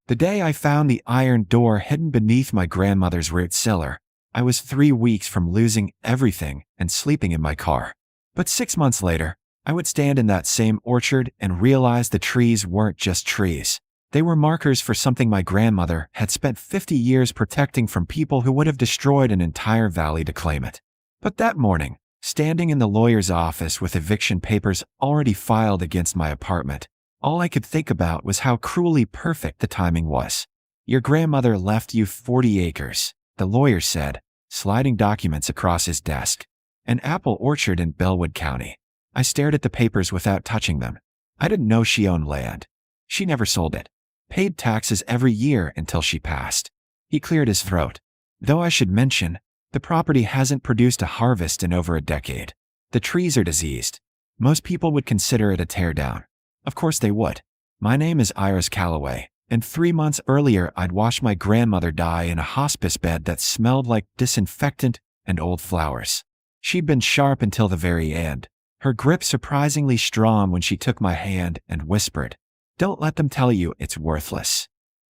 The day I found the iron door hidden beneath my grandmother's root cellar, I was 3 weeks from losing everything and sleeping in my car. But 6 months later, I would stand in that same orchard and realize the trees weren't just trees. They were markers for something my grandmother had spent 50 years protecting from people who would have destroyed an entire valley to claim it. But that morning, standing in the lawyer's office with eviction papers already filed against my apartment, all I could think about was how cruelly perfect the timing was. "Your grandmother left you 40 acres, the lawyer said, sliding documents across his desk. "An apple orchard in Bellwood County." I stared at the papers without touching them. I didn't know she owned land. She never sold it. Paid taxes every year until she passed. He cleared his throat. "Though I should mention, the property hasn't produced a harvest in over a decade. The trees are diseased. Most people would consider it a teardown. Of course they would. My name is Iris Calloway, and 3 months earlier I'd watched my grandmother die in a hospice bed that smelled like disinfectant and old flowers. She'd been sharp until the very end, her grip surprisingly strong when she took my hand and whispered, 'Don't let them tell you it's worthless.'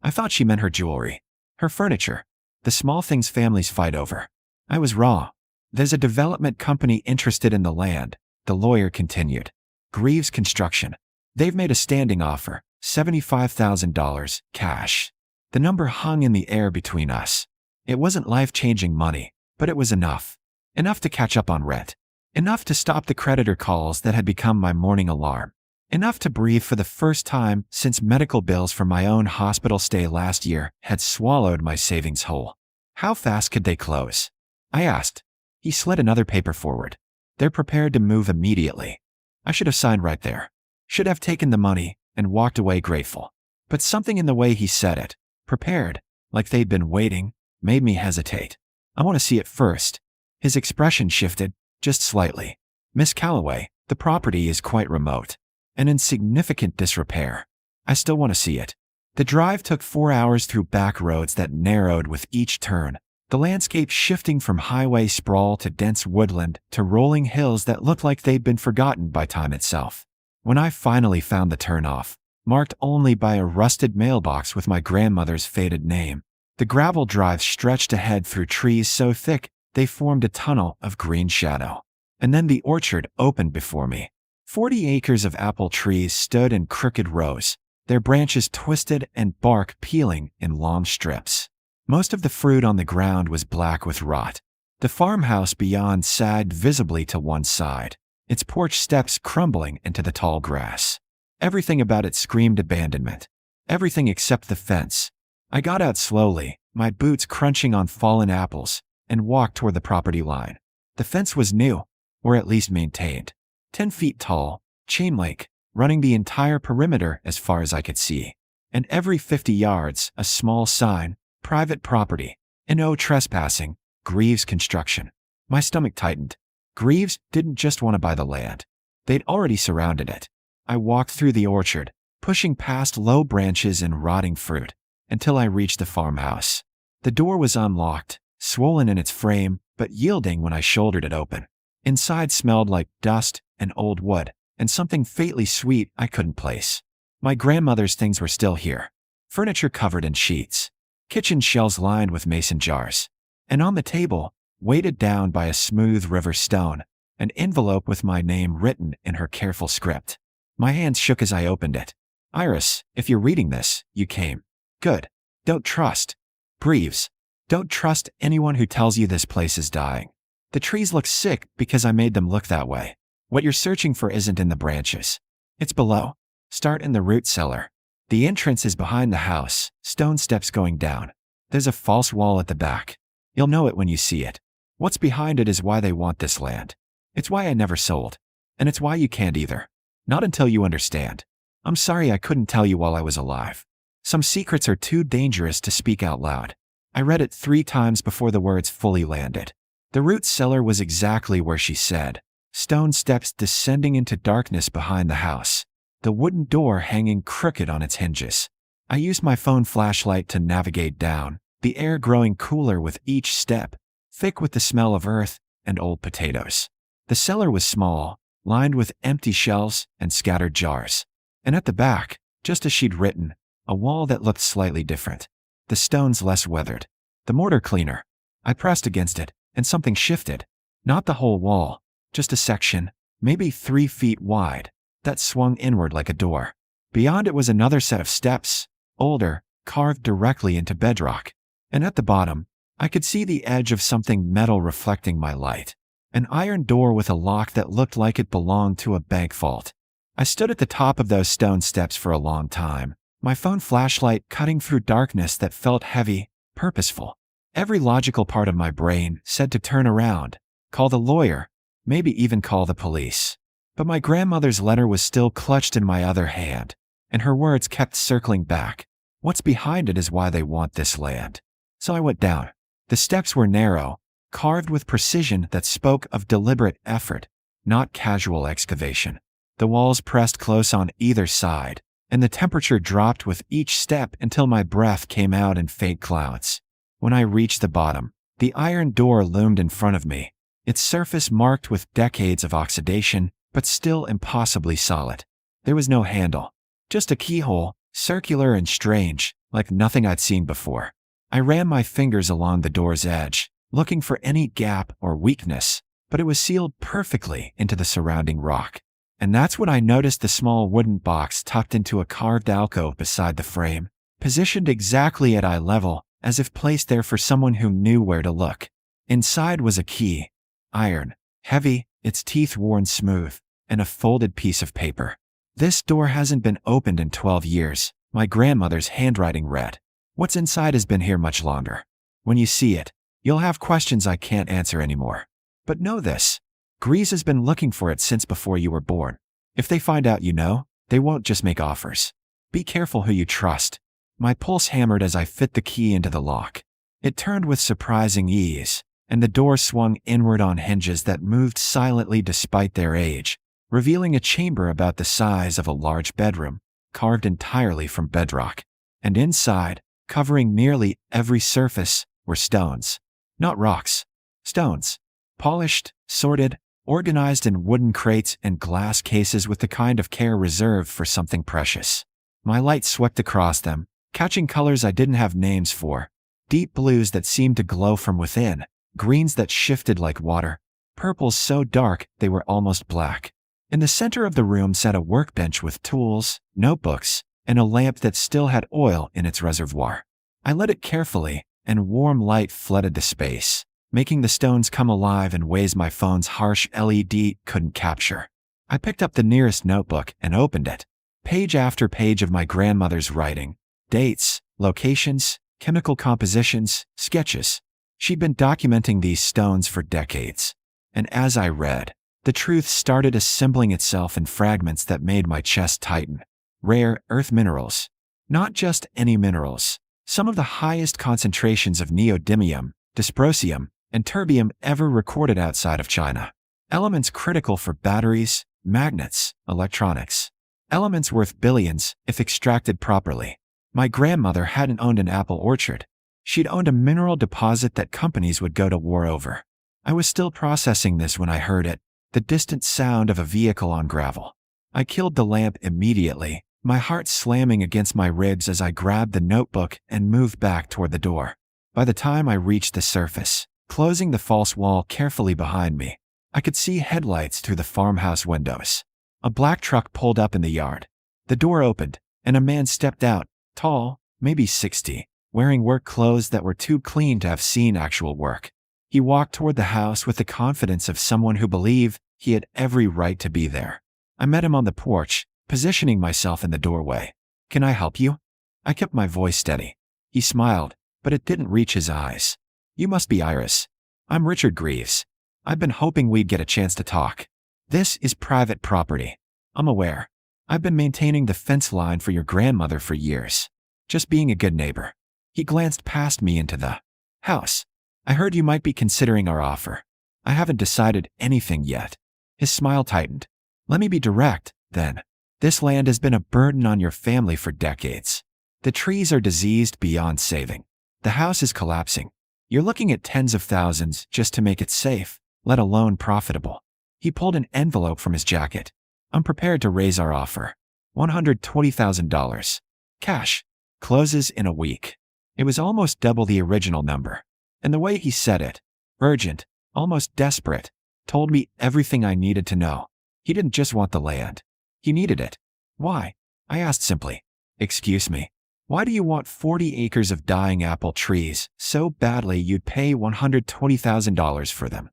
I thought she meant her jewelry, her furniture, the small things families fight over. I was wrong. There's a development company interested in the land," the lawyer continued. "Greaves Construction. They've made a standing offer, $75,000, cash." The number hung in the air between us. It wasn't life-changing money, but it was enough. Enough to catch up on rent. Enough to stop the creditor calls that had become my morning alarm. Enough to breathe for the first time since medical bills for my own hospital stay last year had swallowed my savings whole. "How fast could they close?" I asked. He slid another paper forward. "They're prepared to move immediately." I should have signed right there. Should have taken the money and walked away grateful. But something in the way he said it, prepared, like they'd been waiting, made me hesitate. "I want to see it first." His expression shifted, just slightly. "Miss Calloway, the property is quite remote and in significant disrepair. I still want to see it." The drive took 4 hours through back roads that narrowed with each turn, the landscape shifting from highway sprawl to dense woodland to rolling hills that looked like they'd been forgotten by time itself. When I finally found the turnoff, marked only by a rusted mailbox with my grandmother's faded name, the gravel drive stretched ahead through trees so thick they formed a tunnel of green shadow. And then the orchard opened before me. 40 acres of apple trees stood in crooked rows, their branches twisted and bark peeling in long strips. Most of the fruit on the ground was black with rot. The farmhouse beyond sagged visibly to one side, its porch steps crumbling into the tall grass. Everything about it screamed abandonment. Everything except the fence. I got out slowly, my boots crunching on fallen apples, and walked toward the property line. The fence was new, or at least maintained. 10 feet tall, chain-link, running the entire perimeter as far as I could see. And every 50 yards, a small sign, "Private property, no trespassing, Greaves Construction." My stomach tightened. Greaves didn't just want to buy the land. They'd already surrounded it. I walked through the orchard, pushing past low branches and rotting fruit, until I reached the farmhouse. The door was unlocked, swollen in its frame, but yielding when I shouldered it open. Inside smelled like dust and old wood, and something faintly sweet I couldn't place. My grandmother's things were still here. Furniture covered in sheets. Kitchen shelves lined with mason jars. And on the table, weighted down by a smooth river stone, an envelope with my name written in her careful script. My hands shook as I opened it. "Iris, if you're reading this, you came. Good. Don't trust Greaves. Don't trust anyone who tells you this place is dying. The trees look sick because I made them look that way. What you're searching for isn't in the branches. It's below. Start in the root cellar. The entrance is behind the house, stone steps going down. There's a false wall at the back. You'll know it when you see it. What's behind it is why they want this land. It's why I never sold. And it's why you can't either. Not until you understand. I'm sorry I couldn't tell you while I was alive. Some secrets are too dangerous to speak out loud." I read it 3 times before the words fully landed. The root cellar was exactly where she said. Stone steps descending into darkness behind the house. The wooden door hanging crooked on its hinges. I used my phone flashlight to navigate down, the air growing cooler with each step, thick with the smell of earth and old potatoes. The cellar was small, lined with empty shelves and scattered jars. And at the back, just as she'd written, a wall that looked slightly different. The stones less weathered. The mortar cleaner. I pressed against it, and something shifted. Not the whole wall, just a section, maybe 3 feet wide, that swung inward like a door. Beyond it was another set of steps, older, carved directly into bedrock. And at the bottom, I could see the edge of something metal reflecting my light. An iron door with a lock that looked like it belonged to a bank vault. I stood at the top of those stone steps for a long time, my phone flashlight cutting through darkness that felt heavy, purposeful. Every logical part of my brain said to turn around, call the lawyer, maybe even call the police. But my grandmother's letter was still clutched in my other hand, and her words kept circling back. What's behind it is why they want this land. So I went down. The steps were narrow, carved with precision that spoke of deliberate effort, not casual excavation. The walls pressed close on either side, and the temperature dropped with each step until my breath came out in faint clouds. When I reached the bottom, the iron door loomed in front of me, its surface marked with decades of oxidation, but still impossibly solid. There was no handle, just a keyhole, circular and strange, like nothing I'd seen before. I ran my fingers along the door's edge, looking for any gap or weakness, but it was sealed perfectly into the surrounding rock. And that's when I noticed the small wooden box tucked into a carved alcove beside the frame, positioned exactly at eye level, as if placed there for someone who knew where to look. Inside was a key, iron, heavy, its teeth worn smooth, and a folded piece of paper. This door hasn't been opened in 12 years, my grandmother's handwriting read. What's inside has been here much longer. When you see it, you'll have questions I can't answer anymore. But know this. Grease has been looking for it since before you were born. If they find out you know, they won't just make offers. Be careful who you trust. My pulse hammered as I fit the key into the lock. It turned with surprising ease, and the door swung inward on hinges that moved silently despite their age, revealing a chamber about the size of a large bedroom, carved entirely from bedrock. And inside, covering nearly every surface, were stones. Not rocks. Stones. Polished, sorted, organized in wooden crates and glass cases with the kind of care reserved for something precious. My light swept across them, catching colors I didn't have names for. Deep blues that seemed to glow from within, greens that shifted like water, purples so dark they were almost black. In the center of the room sat a workbench with tools, notebooks, and a lamp that still had oil in its reservoir. I lit it carefully, and warm light flooded the space, making the stones come alive in ways my phone's harsh LED couldn't capture. I picked up the nearest notebook and opened it. Page after page of my grandmother's writing. Dates, locations, chemical compositions, sketches. She'd been documenting these stones for decades. And as I read, the truth started assembling itself in fragments that made my chest tighten. Rare earth minerals. Not just any minerals. Some of the highest concentrations of neodymium, dysprosium, and terbium ever recorded outside of China. Elements critical for batteries, magnets, electronics. Elements worth billions if extracted properly. My grandmother hadn't owned an apple orchard. She'd owned a mineral deposit that companies would go to war over. I was still processing this when I heard it, the distant sound of a vehicle on gravel. I killed the lamp immediately, my heart slamming against my ribs as I grabbed the notebook and moved back toward the door. By the time I reached the surface, closing the false wall carefully behind me, I could see headlights through the farmhouse windows. A black truck pulled up in the yard. The door opened, and a man stepped out, tall, maybe 60, wearing work clothes that were too clean to have seen actual work. He walked toward the house with the confidence of someone who believed he had every right to be there. I met him on the porch, positioning myself in the doorway. "Can I help you?" I kept my voice steady. He smiled, but it didn't reach his eyes. "You must be Iris. I'm Richard Greaves. I've been hoping we'd get a chance to talk. This is private property. I'm aware. I've been maintaining the fence line for your grandmother for years. Just being a good neighbor." He glanced past me into the house. "I heard you might be considering our offer. I haven't decided anything yet." His smile tightened. "Let me be direct, then. This land has been a burden on your family for decades. The trees are diseased beyond saving. The house is collapsing. You're looking at tens of thousands just to make it safe, let alone profitable." He pulled an envelope from his jacket. "I'm prepared to raise our offer. $120,000. Cash." Closes in a week. It was almost double the original number. And the way he said it, urgent, almost desperate, told me everything I needed to know. He didn't just want the land. He needed it. Why? I asked simply. Excuse me. Why do you want 40 acres of dying apple trees so badly you'd pay $120,000 for them?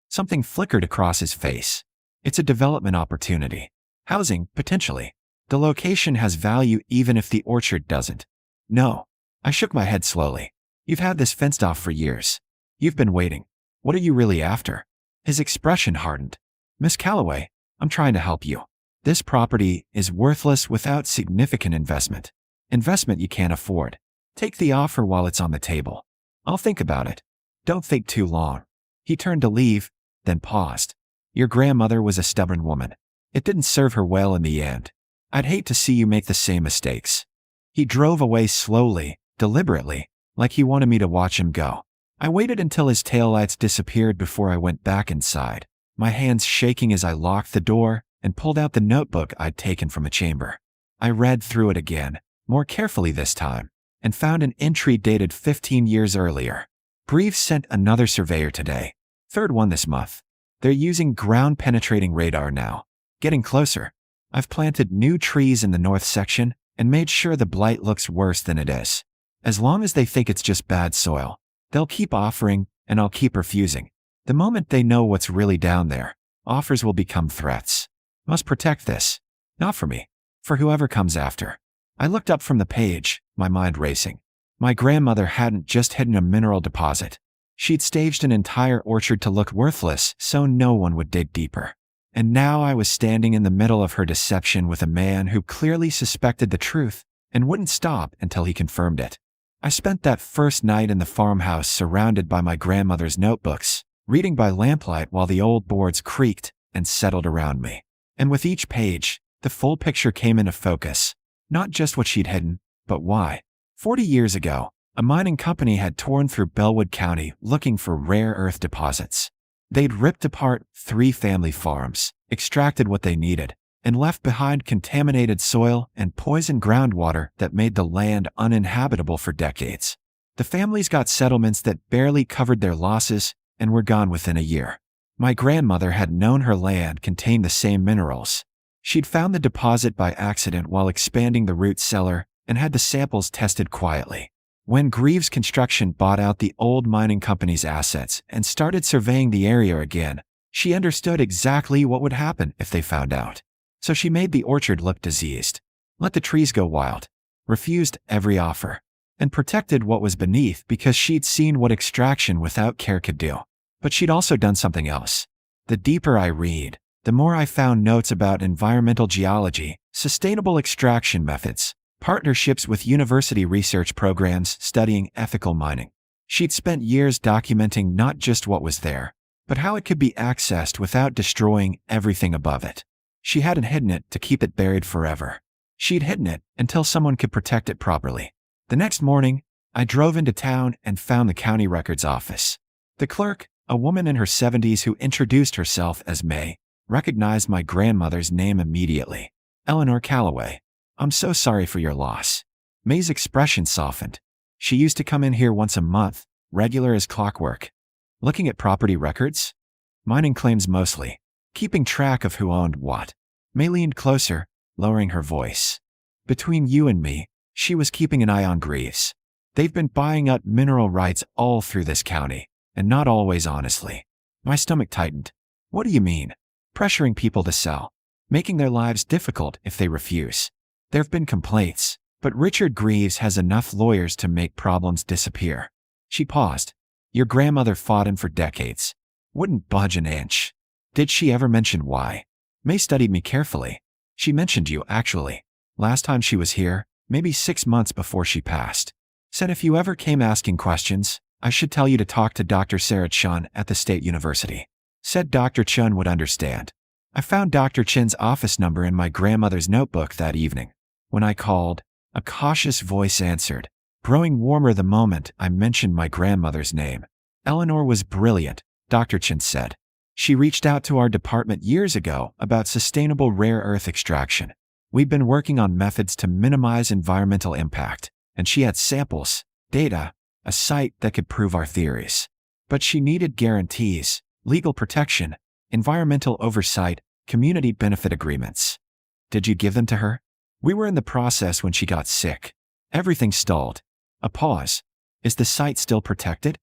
Something flickered across his face. It's a development opportunity. Housing, potentially. The location has value even if the orchard doesn't. No. I shook my head slowly. You've had this fenced off for years. You've been waiting. What are you really after? His expression hardened. Miss Calloway, I'm trying to help you. This property is worthless without significant investment. Investment you can't afford. Take the offer while it's on the table. I'll think about it. Don't think too long. He turned to leave, then paused. Your grandmother was a stubborn woman. It didn't serve her well in the end. I'd hate to see you make the same mistakes. He drove away slowly, deliberately, like he wanted me to watch him go. I waited until his taillights disappeared before I went back inside, my hands shaking as I locked the door and pulled out the notebook I'd taken from a chamber. I read through it again, more carefully this time, and found an entry dated 15 years earlier. Greaves sent another surveyor today. Third one this month. They're using ground-penetrating radar now. Getting closer. I've planted new trees in the north section and made sure the blight looks worse than it is. As long as they think it's just bad soil, they'll keep offering and I'll keep refusing. The moment they know what's really down there, offers will become threats. Must protect this. Not for me. For whoever comes after. I looked up from the page, my mind racing. My grandmother hadn't just hidden a mineral deposit. She'd staged an entire orchard to look worthless so no one would dig deeper. And now I was standing in the middle of her deception with a man who clearly suspected the truth and wouldn't stop until he confirmed it. I spent that first night in the farmhouse surrounded by my grandmother's notebooks, reading by lamplight while the old boards creaked and settled around me. And with each page, the full picture came into focus. Not just what she'd hidden, but why. 40 years ago, a mining company had torn through Bellwood County looking for rare earth deposits. They'd ripped apart 3 family farms, extracted what they needed, and left behind contaminated soil and poisoned groundwater that made the land uninhabitable for decades. The families got settlements that barely covered their losses and were gone within a year. My grandmother had known her land contained the same minerals. She'd found the deposit by accident while expanding the root cellar and had the samples tested quietly. When Greaves Construction bought out the old mining company's assets and started surveying the area again, she understood exactly what would happen if they found out. So she made the orchard look diseased, let the trees go wild, refused every offer, and protected what was beneath because she'd seen what extraction without care could do. But she'd also done something else. The deeper I read, the more I found notes about environmental geology, sustainable extraction methods, partnerships with university research programs studying ethical mining. She'd spent years documenting not just what was there, but how it could be accessed without destroying everything above it. She hadn't hidden it to keep it buried forever. She'd hidden it until someone could protect it properly. The next morning, I drove into town and found the county records office. The clerk, a woman in her 70s who introduced herself as May, recognized my grandmother's name immediately. Eleanor Calloway. I'm so sorry for your loss. May's expression softened. She used to come in here once a month, regular as clockwork. Looking at property records? Mining claims mostly. Keeping track of who owned what. May leaned closer, lowering her voice. Between you and me, she was keeping an eye on Greaves. They've been buying up mineral rights all through this county, and not always honestly. My stomach tightened. What do you mean? Pressuring people to sell. Making their lives difficult if they refuse. There've been complaints, but Richard Greaves has enough lawyers to make problems disappear. She paused. Your grandmother fought him for decades. Wouldn't budge an inch. Did she ever mention why? May studied me carefully. She mentioned you, actually. Last time she was here, maybe 6 months before she passed. Said if you ever came asking questions, I should tell you to talk to Dr. Sarah Chun at the State University. Said Dr. Chun would understand. I found Dr. Chin's office number in my grandmother's notebook that evening. When I called, a cautious voice answered, growing warmer the moment I mentioned my grandmother's name. Eleanor was brilliant, Dr. Chin said. She reached out to our department years ago about sustainable rare earth extraction. We've been working on methods to minimize environmental impact. and she had samples, data, a site that could prove our theories. But she needed guarantees, legal protection, environmental oversight, community benefit agreements. Did you give them to her? We were in the process when she got sick. Everything stalled. A pause. Is the site still protected?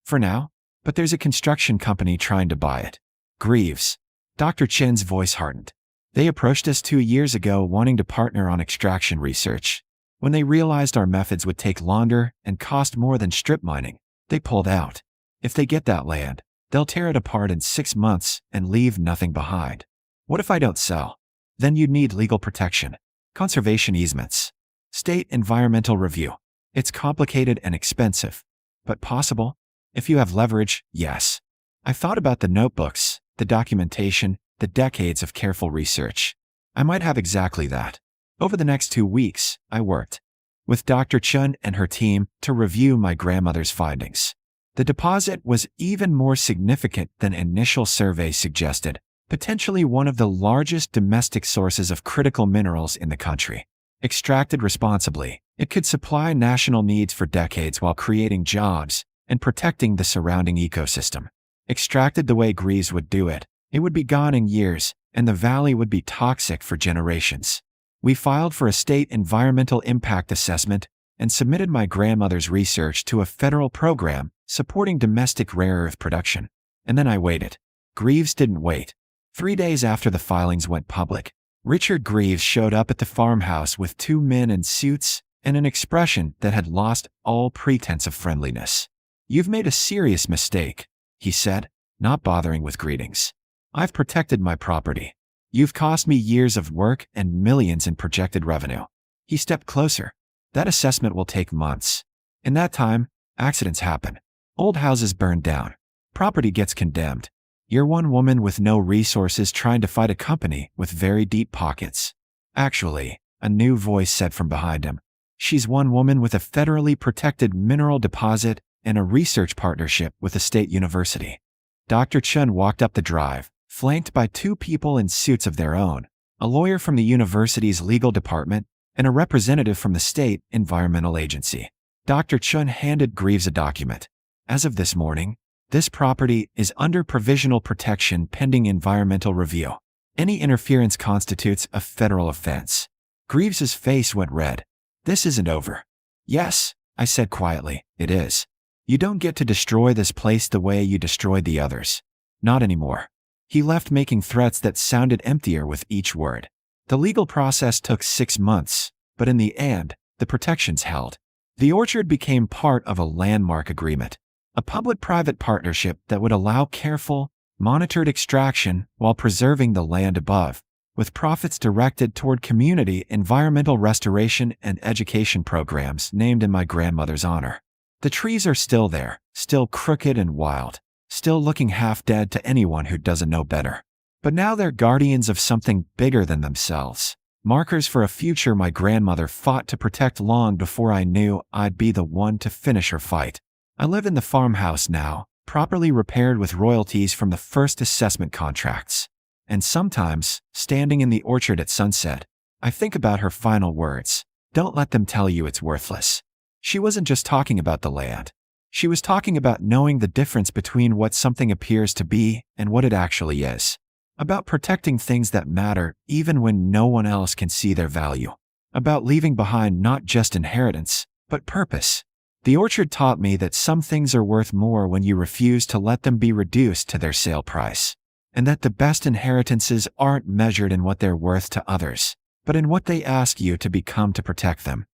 For now, but there's a construction company trying to buy it. Greaves. Dr. Chen's voice hardened. They approached us 2 years ago wanting to partner on extraction research. When they realized our methods would take longer and cost more than strip mining, they pulled out. If they get that land, they'll tear it apart in 6 months and leave nothing behind. What if I don't sell? Then you'd need legal protection, conservation easements, state environmental review. It's complicated and expensive, but possible. If you have leverage, yes. I thought about the notebooks, the documentation, the decades of careful research. I might have exactly that. Over the next 2 weeks, I worked with Dr. Chun and her team to review my grandmother's findings. The deposit was even more significant than initial surveys suggested, potentially one of the largest domestic sources of critical minerals in the country. Extracted responsibly, it could supply national needs for decades while creating jobs and protecting the surrounding ecosystem. Extracted the way Greaves would do it, it would be gone in years, and the valley would be toxic for generations. We filed for a state environmental impact assessment and submitted my grandmother's research to a federal program supporting domestic rare earth production. And then I waited. Greaves didn't wait. 3 days after the filings went public, Richard Greaves showed up at the farmhouse with 2 men in suits and an expression that had lost all pretense of friendliness. "You've made a serious mistake," he said, not bothering with greetings. "I've protected my property. You've cost me years of work and millions in projected revenue." He stepped closer. "That assessment will take months. In that time, accidents happen. Old houses burn down. Property gets condemned. You're one woman with no resources trying to fight a company with very deep pockets." "Actually," a new voice said from behind him, "she's one woman with a federally protected mineral deposit and a research partnership with a state university." Dr. Chun walked up the drive, flanked by 2 people in suits of their own, a lawyer from the university's legal department and a representative from the state environmental agency. Dr. Chun handed Greaves a document. "As of this morning, this property is under provisional protection pending environmental review. Any interference constitutes a federal offense." Greaves's face went red. "This isn't over." "Yes," I said quietly, "it is. You don't get to destroy this place the way you destroyed the others. Not anymore." He left, making threats that sounded emptier with each word. The legal process took 6 months, but in the end, the protections held. The orchard became part of a landmark agreement, a public-private partnership that would allow careful, monitored extraction while preserving the land above, with profits directed toward community environmental restoration and education programs named in my grandmother's honor. The trees are still there, still crooked and wild, still looking half dead to anyone who doesn't know better. But now they're guardians of something bigger than themselves, markers for a future my grandmother fought to protect long before I knew I'd be the one to finish her fight. I live in the farmhouse now, properly repaired with royalties from the first assessment contracts. And sometimes, standing in the orchard at sunset, I think about her final words. "Don't let them tell you it's worthless." She wasn't just talking about the land. She was talking about knowing the difference between what something appears to be and what it actually is. About protecting things that matter even when no one else can see their value. About leaving behind not just inheritance, but purpose. The orchard taught me that some things are worth more when you refuse to let them be reduced to their sale price. And that the best inheritances aren't measured in what they're worth to others, but in what they ask you to become to protect them.